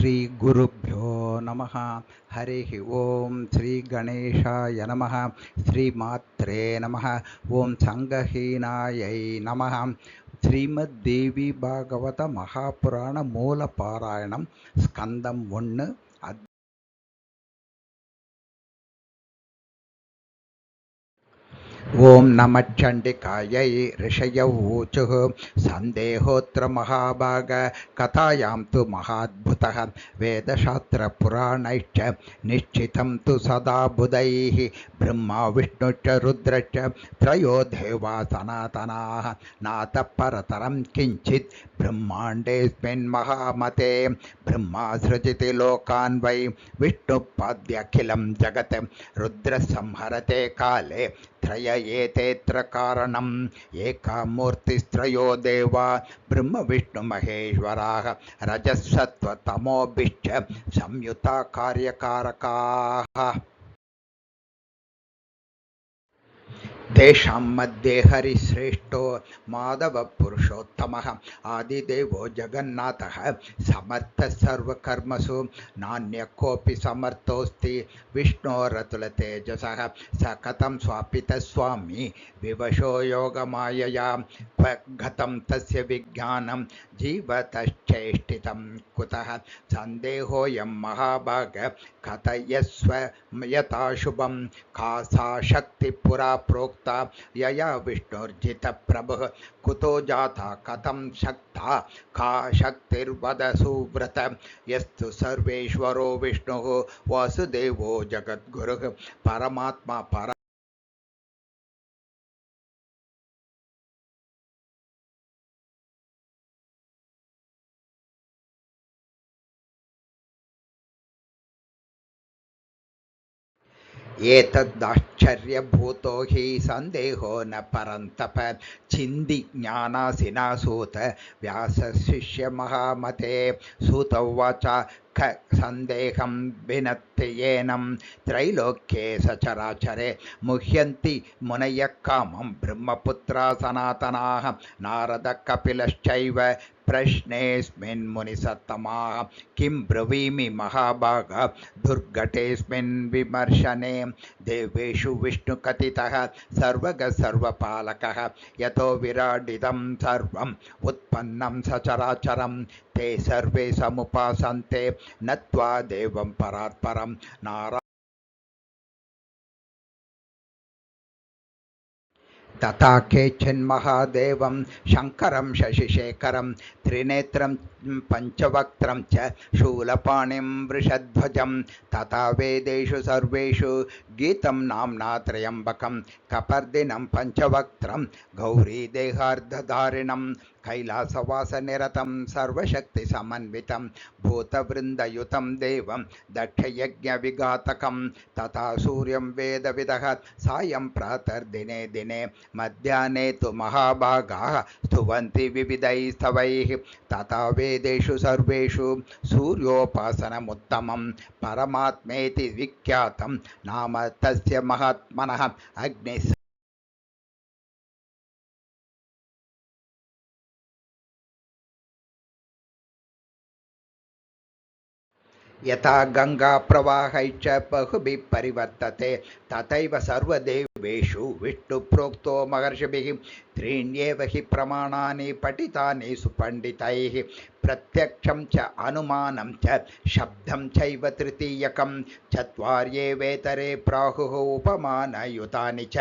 श्रीगुरुभ्यो नमः। हरिः ओं श्रीगणेशाय नमः। श्रीमात्रे नमः। ओं संगहीनायै नमः। श्रीमद्देवी भागवत महापुराण मूलपारायणं स्कन्दं 1 ओं नमः चण्डिकायै ऋषयौ ऊचुः सन्देहोऽत्र महाभाग कथायां तु महाद्भुतः वेदशास्त्रपुराणैश्च निश्चितं तु सदा बुधैः ब्रह्मा विष्णुश्च रुद्रश्च त्रयो देवा सनातनाः नातः परतरं किञ्चित् ब्रह्माण्डेऽस्मिन् महामते ब्रह्मा सृजति लोकान् वै विष्णुपाद्यखिलं जगत् रुद्रः संहरते काले त्रय एतेऽत्र कारणम् एका मूर्तिस्त्रयो देवा ब्रह्म विष्णु महेश्वराः रजःसत्त्वतमोभिश्च संयुता कार्यकारकाः तेषां मध्ये हरिश्रेष्ठो माधवपुरुषोत्तमः आदिदेवो जगन्नाथः समर्थः सर्वकर्मसु नान्यः कोऽपि समर्थोऽस्ति विष्णोरतुलतेजसः स कथं स्वापितः स्वामी विवशो योगमायया गतं तस्य विज्ञानं जीवतश्चेष्टितं कुतः सन्देहोऽयं महाभाग कथयस्व यथा शुभं का सा शक्ति पुरा प्रोक्ता यया विष्णुर्जितप्रभुः कुतो जाता कथं शक्ता का शक्तिर्वद सुव्रत यस्तु सर्वेश्वरो विष्णुः वासुदेवो जगद्गुरुः परमात्मा पर एतदाश्चर्यभूतो हि सन्देहो न परन्तप छिन्दी ज्ञानासिना सूत व्यासशिष्यमहामते सूत उवाच सन्देहं विनत्येनं त्रैलोक्ये सचराचरे मुह्यन्ति मुनयः कामं ब्रह्मपुत्रा सनातनाः नारदकपिलश्चैव प्रश्नेऽस्मिन् मुनिसत्तमाः किं ब्रवीमि महाभाग दुर्घटेऽस्मिन् विमर्शने देवेषु विष्णुकथितः सर्वगः सर्वपालकः यतो विराडितं सर्वम् उत्पन्नं सचराचरं ते सर्वे समुपासन्ते नत्वा देवं परात्परं नारा तथा केचिन्महादेवं शङ्करं शशिशेखरं त्रिनेत्रं पञ्चवक्त्रं च शूलपाणिं वृषध्वजं तथा वेदेषु सर्वेषु गीतं नाम्ना त्र्यम्बकं कपर्दिनं पञ्चवक्त्रं गौरीदेहार्धधारिणं कैलासवासनिरतं सर्वशक्तिसमन्वितं भूतवृन्दयुतं देवं दक्षयज्ञविघातकं तथा सूर्यं वेदविदः सायं प्रातर्दिने दिने मध्याह्ने तु महाभागाः स्तुवन्ति विविधैस्तवैः तथा वेदेषु सर्वेषु सूर्योपासनमुत्तमं परमात्मेति विख्यातं नाम तस्य महात्मनः अग्निः यथा गंगा प्रवाहैश्च बहुभिः परिवर्तते तथैव सर्वदेवेषु विष्णुप्रोक्तो महर्षिभिः त्रीण्येव हि प्रमाणानि पठितानि सुपण्डितैः प्रत्यक्षं च अनुमानं च शब्दं चैव तृतीयकं चत्वार्येवेतरे प्राहुः उपमानयुतानि च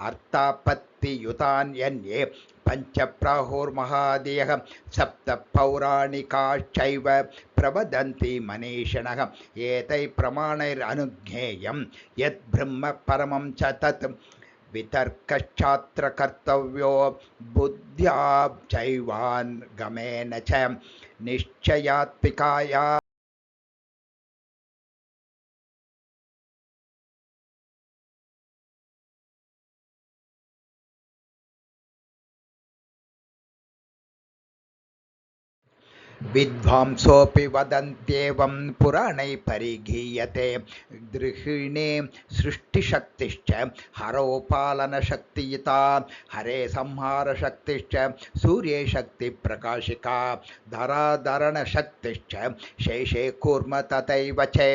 अर्थापत्तियुतान्यन्ये पञ्चप्राहुर्महादयः सप्त पौराणिकाश्चैव प्रवदन्ति मनीषिणः एतैः प्रमाणैरनुज्ञेयं यद् ब्रह्म परमं च तत् वितर्कश्चात्र कर्तव्यो बुद्ध्या चैवान्गमेन च निश्चयात्मिकाया विद्वांसोऽपि वदन्त्येवं पुराणैः परिगीयते गृहिणी सृष्टिशक्तिश्च हरोपालनशक्तियुता हरे संहारशक्तिश्च सूर्ये शक्तिप्रकाशिका धराधरणशक्तिश्च शेषे कूर्म तथैव च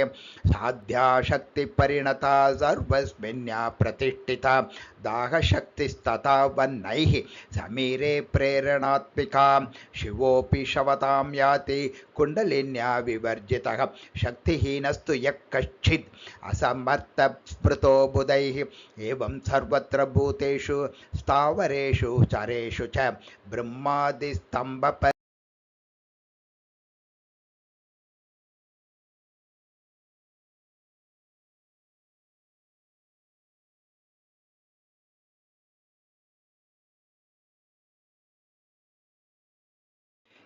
साध्या शक्तिपरिणता सर्वस्मिन्या प्रतिष्ठिता दाहशक्तिस्तथा वह्नैः समीरे प्रेरणात्मिका शिवोऽपि शवतां याति कुण्डलिन्या विवर्जितः शक्तिहीनस्तु यः कश्चित् असमर्थस्मृतो बुधैः एवं सर्वत्र भूतेषु स्थावरेषु चरेषु च ब्रह्मादिस्तंभ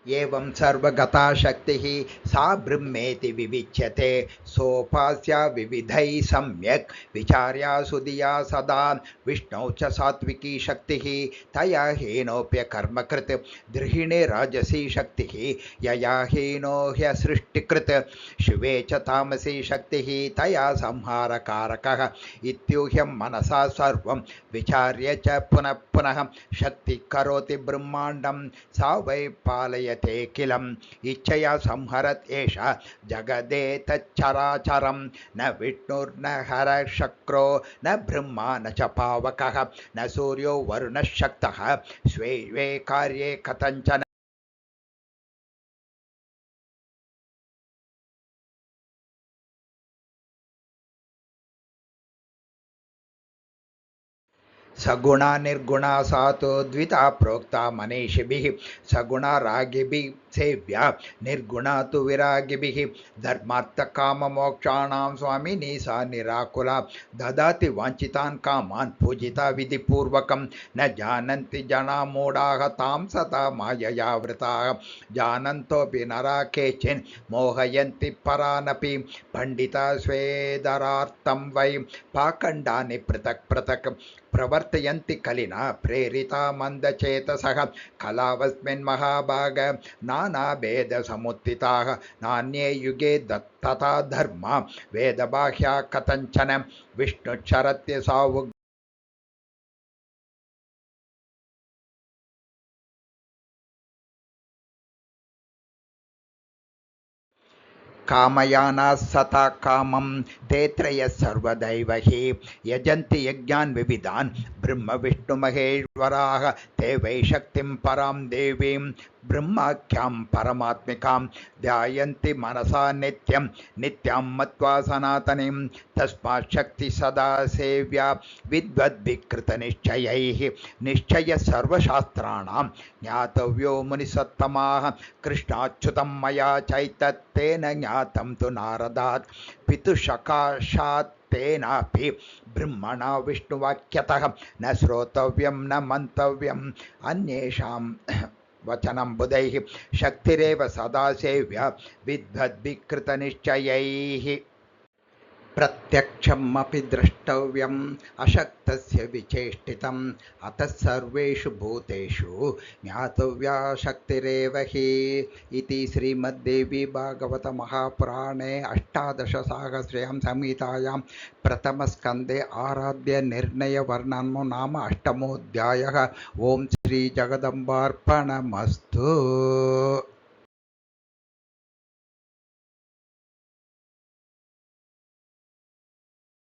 एवं सर्वगता शक्तिः सा ब्रह्मेति विविच्यते सोपास्या विविधैः सम्यक् विचार्या सुधिया सदा विष्णौ च सात्विकी शक्तिः तया हीनोऽप्यकर्मकृत् गृहिणी राजसी शक्तिः यया हीनो ह्यसृष्टिकृत् शिवे च तामसी शक्तिः तया संहारकारकः इत्यूह्यं मनसा सर्वं विचार्य च पुनः पुनः शक्तिः करोति ब्रह्माण्डं सा वै पालयते किलम् इच्छया संहरत् एषा जगदेतच्चराचरं न विष्णुर्न हरशक्रो न ब्रह्मा न च पावकः न सूर्यो वरुणः शक्तः स्वे स्वे कार्ये कथञ्चन सगुणा निर्गुणा सा तो द्विता प्रोक्ता मनीषिभिः सगुणा रागिभिः सेव्या निर्गुणा तु विरागिभिः धर्मार्थकाममोक्षाणां स्वामिनी सा निराकुला ददाति वाञ्छितान् कामान् पूजिता विधिपूर्वकं न जानन्ति जना मूढाः तां सता मायया वृताः जानन्तोऽपि नरा केचिन् मोहयन्ति परानपि पण्डिता स्वेदरार्थं वै पाखण्डानि पृथक् पृथक् प्रवर्तयन्ति कलिना प्रेरिता मन्दचेतसः कलावस्मिन् महाभाग नानाभेदसमुत्थिताः नान्ये युगे तथा धर्मा वेदबाह्या कथञ्चन विष्णुचरत्य सावु कामयानाः सता कामं ते त्रयः सर्वदैव हि यजन्ति यज्ञान् विविधान् ब्रह्म विष्णुमहेश्वराः ते वै शक्तिं परां देवीं ब्रह्माख्यां परमात्मिकां ध्यायन्ति मनसा नित्यं नित्यां मत्वा सनातनीं तस्मात् शक्ति सदा सेव्या विद्वद्विकृतनिश्चयैः निश्चय सर्वशास्त्राणां ज्ञातव्यो मुनिसत्तमाः कृष्णाच्युतं मया चैतत्तेन ज्ञातं तु नारदात् पितुसकाशात् तेनापि ब्रह्मणा विष्णुवाक्यतः न श्रोतव्यं न मन्तव्यम् अन्येषां वचनं बुधैः शक्तिरेव सदा सेव्या विद्वद्विकृतनिश्चयैः प्रत्यक्षमपि द्रष्टव्यम् अशक्तस्य विचेष्टितम् अतः सर्वेषु भूतेषु ज्ञातव्या शक्तिरेव हि इति श्रीमद्देवी भागवत महापुराणे अष्टादशसाहस्र्यां संहितायां प्रथमस्कन्धे आराध्य निर्णयवर्णनो नाम अष्टमोऽध्यायः। ओं श्री जगदम्बार्पणमस्तु।